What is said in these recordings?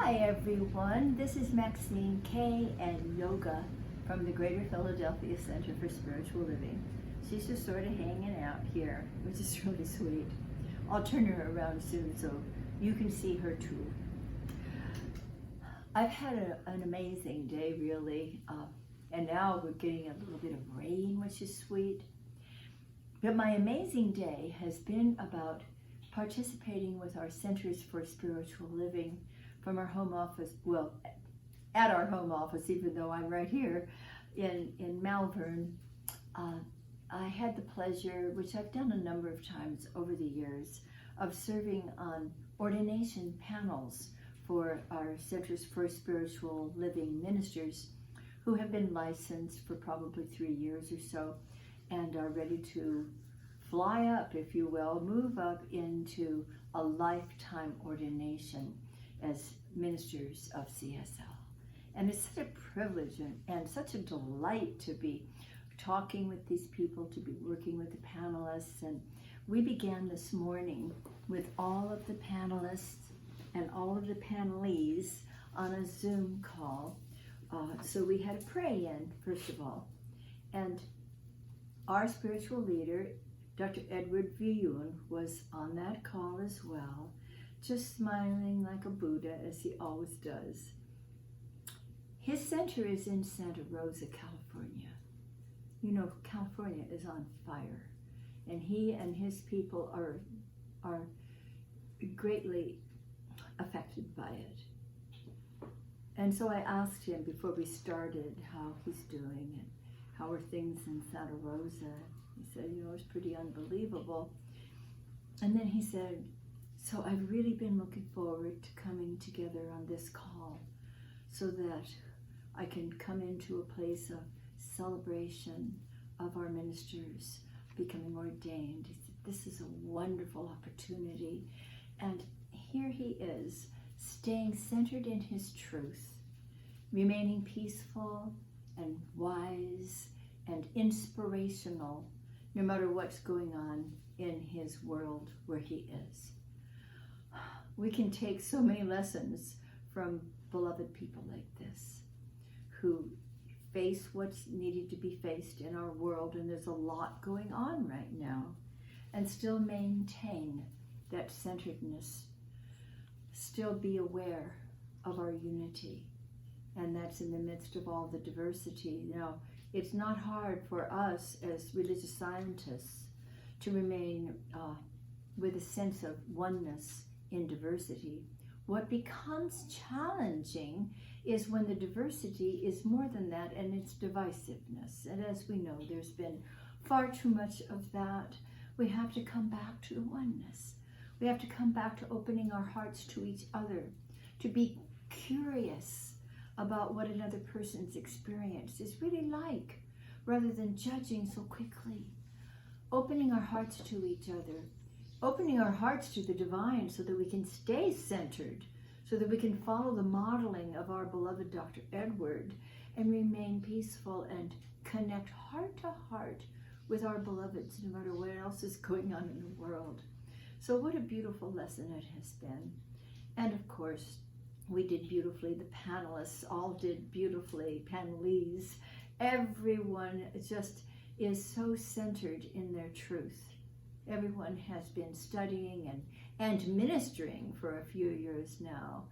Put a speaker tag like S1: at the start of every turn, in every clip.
S1: Hi everyone, this is Maxine, Kaye, and Yoga from the Greater Philadelphia Center for Spiritual Living. She's just sort of hanging out here, which is really sweet. I'll turn her around soon so you can see her too. I've had an amazing day really, and now we're getting a little bit of rain, which is sweet. But my amazing day has been about participating with our Centers for Spiritual Living from our home office, well, at our home office, even though I'm right here in Malvern. I had the pleasure, which I've done a number of times over the years, of serving on ordination panels for our Centers for Spiritual Living ministers who have been licensed for probably 3 years or so and are ready to fly up, if you will, move up into a lifetime ordination as ministers of CSL. And it's such a privilege and such a delight to be talking with these people, to be working with the panelists. And we began this morning with all of the panelists and all of the panelees on a Zoom call. So we had a pray-in, first of all. And our spiritual leader, Dr. Edward Villun, was on that call as well, just smiling like a Buddha, as he always does. His center is in Santa Rosa, California. You know, California is on fire, and he and his people are greatly affected by it. And so I asked him before we started how he's doing and how are things in Santa Rosa. He said, you know, it's pretty unbelievable. And then he said, so I've really been looking forward to coming together on this call so that I can come into a place of celebration of our ministers becoming ordained. He said, this is a wonderful opportunity. And here he is, staying centered in his truth, remaining peaceful and wise and inspirational, no matter what's going on in his world where he is. We can take so many lessons from beloved people like this, who face what's needed to be faced in our world, and there's a lot going on right now, and still maintain that centeredness, still be aware of our unity, and that's in the midst of all the diversity. Now, it's not hard for us as religious scientists to remain with a sense of oneness in diversity. What becomes challenging is when the diversity is more than that, and it's divisiveness. And as we know, there's been far too much of that. We have to come back to the oneness. We have to come back to opening our hearts to each other, to be curious about what another person's experience is really like, rather than judging so quickly. Opening our hearts to each other, opening our hearts to the divine so that we can stay centered, so that we can follow the modeling of our beloved Dr. Edward and remain peaceful and connect heart to heart with our beloveds, no matter what else is going on in the world. So what a beautiful lesson it has been. And of course, we did beautifully. The panelists all did beautifully, panelees. Everyone just is so centered in their truth. Everyone has been studying and ministering for a few years now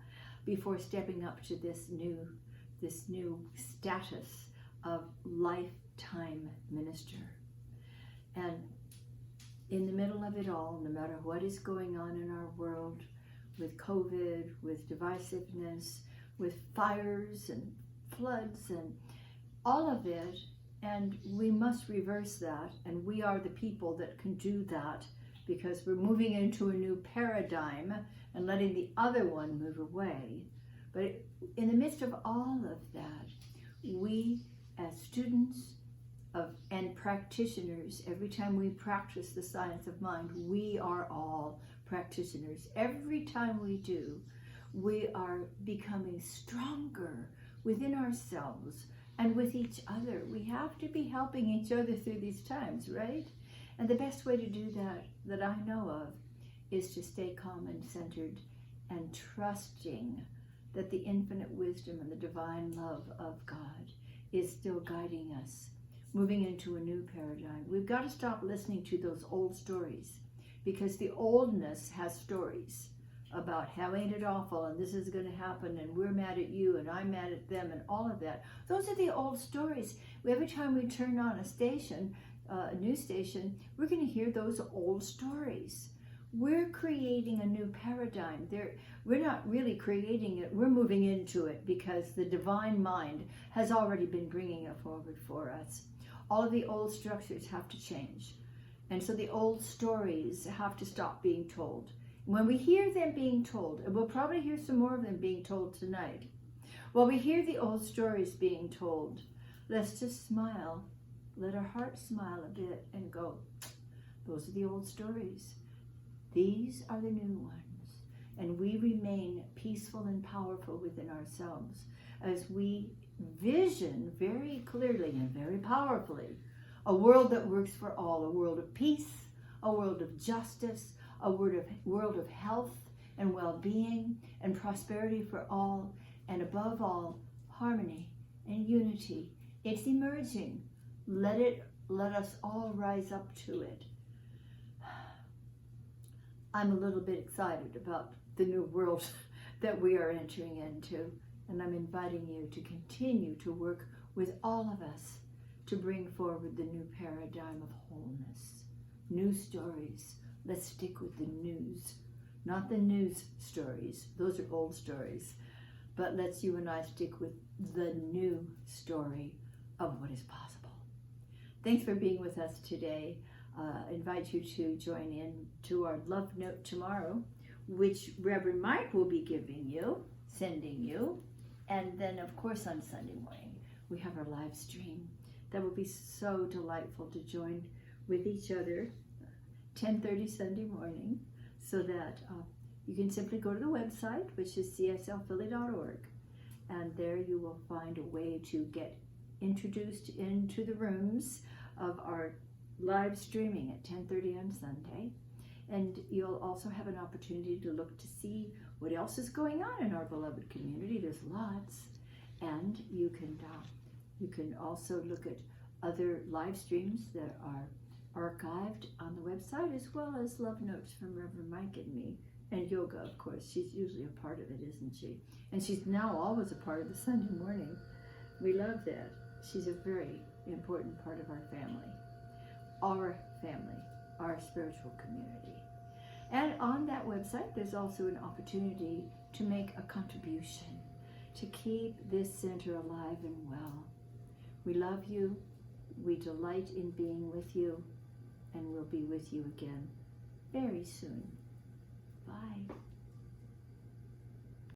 S1: before stepping up to this new status of lifetime minister. And in the middle of it all, no matter what is going on in our world, with COVID, with divisiveness, with fires and floods and all of it, and we must reverse that, and we are the people that can do that because we're moving into a new paradigm and letting the other one move away. But in the midst of all of that, we as students and practitioners, every time we practice the science of mind, we are all practitioners. Every time we do, we are becoming stronger within ourselves and with each other. We have to be helping each other through these times, right? And the best way to do that I know of, is to stay calm and centered and trusting that the infinite wisdom and the divine love of God is still guiding us, moving into a new paradigm. We've got to stop listening to those old stories, because the oldness has stories about how ain't it awful and this is going to happen and we're mad at you and I'm mad at them and all of that. Those are the old stories. Every time we turn on a station, a news station, we're going to hear those old stories. We're creating a new paradigm. We're not really creating it, we're moving into it, because the divine mind has already been bringing it forward for us. All of the old structures have to change. And so the old stories have to stop being told. When we hear them being told, and we'll probably hear some more of them being told tonight, while we hear the old stories being told, let's just smile. Let our heart smile a bit and go, those are the old stories. These are the new ones. And we remain peaceful and powerful within ourselves as we vision very clearly and very powerfully a world that works for all, a world of peace, a world of justice, a world of health and well-being and prosperity for all, and above all, harmony and unity. It's emerging. Let us all rise up to it. I'm a little bit excited about the new world that we are entering into, and I'm inviting you to continue to work with all of us to bring forward the new paradigm of wholeness. New stories. Let's stick with the news, not the news stories. Those are old stories. But let's you and I stick with the new story of what is possible. Thanks for being with us today. I invite you to join in to our love note tomorrow, which Reverend Mike will be sending you. And then, of course, on Sunday morning, we have our live stream. That will be so delightful to join with each other, 10:30 Sunday morning, so that you can simply go to the website, which is cslphilly.org, and there you will find a way to get introduced into the rooms of our live streaming at 10:30 on Sunday. And you'll also have an opportunity to look to see what else is going on in our beloved community. There's lots. And you can also look at other live streams that are archived on the website, as well as love notes from Reverend Mike and me. And yoga, of course. She's usually a part of it, isn't she? And she's now always a part of the Sunday morning. We love that. She's a very important part of our family, our spiritual community. And on that website, there's also an opportunity to make a contribution to keep this center alive and well. We love you. We delight in being with you, and we'll be with you again very soon. Bye.